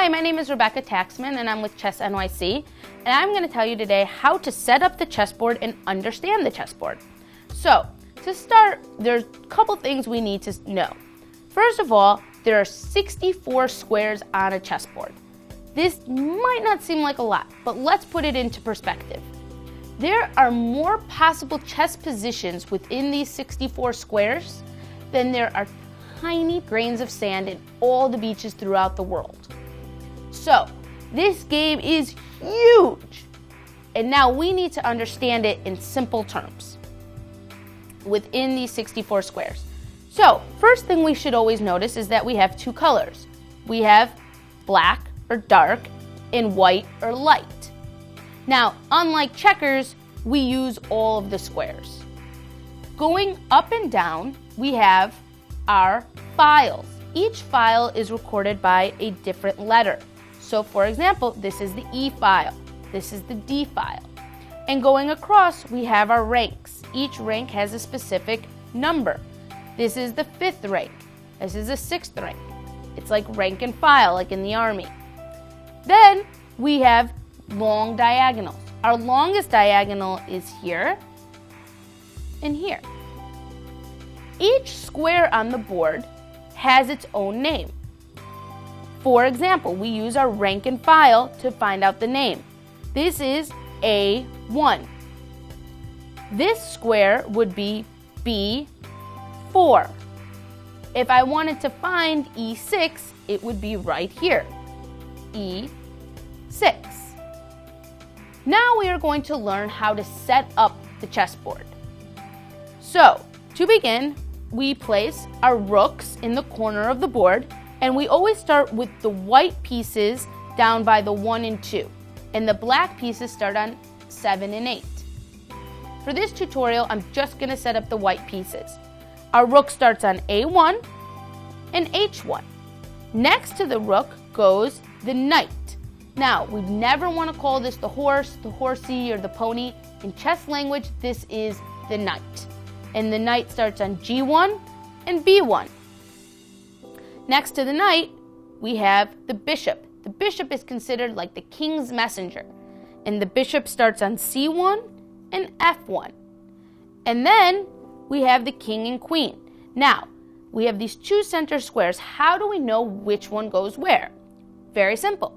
Hi, my name is Rebecca Taxman and I'm with Chess NYC, and I'm going to tell you today how to set up the chessboard and understand the chessboard. So, to start, there's a couple things we need to know. First of all, there are 64 squares on a chessboard. This might not seem like a lot, but let's put it into perspective. There are more possible chess positions within these 64 squares than there are tiny grains of sand in all the beaches throughout the world. So, this game is huge, and now we need to understand it in simple terms within these 64 squares. So, first thing we should always notice is that we have two colors. We have black or dark and white or light. Now, unlike checkers, we use all of the squares. Going up and down, we have our files. Each file is recorded by a different letter. So for example, this is the E file, this is the D file. And going across, we have our ranks. Each rank has a specific number. This is the 5th rank. This is the 6th rank. It's like rank and file, like in the army. Then we have long diagonals. Our longest diagonal is here and here. Each square on the board has its own name. For example, we use our rank and file to find out the name. This is A1. This square would be B4. If I wanted to find E6, it would be right here, E6. Now we are going to learn how to set up the chessboard. So, to begin, we place our rooks in the corner of the board, and we always start with the white pieces down by the 1 and 2, and the black pieces start on 7 and 8. For this tutorial, I'm just going to set up the white pieces. Our rook starts on A1 and H1. Next to the rook goes the knight. Now, we never want to call this the horse, the horsey, or the pony. In chess language, this is the knight. And the knight starts on G1 and B1. Next to the knight, we have the bishop. The bishop is considered like the king's messenger. And the bishop starts on C1 and F1. And then we have the king and queen. Now, we have these two center squares. How do we know which one goes where? Very simple.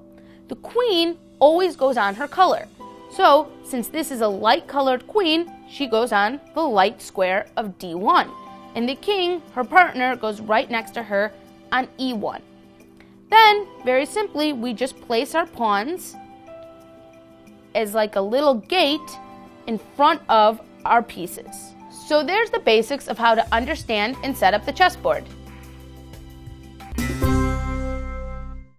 The queen always goes on her color. So, since this is a light-colored queen, she goes on the light square of D1. And the king, her partner, goes right next to her on E1. Then, very simply, we just place our pawns as like a little gate in front of our pieces. So there's the basics of how to understand and set up the chessboard.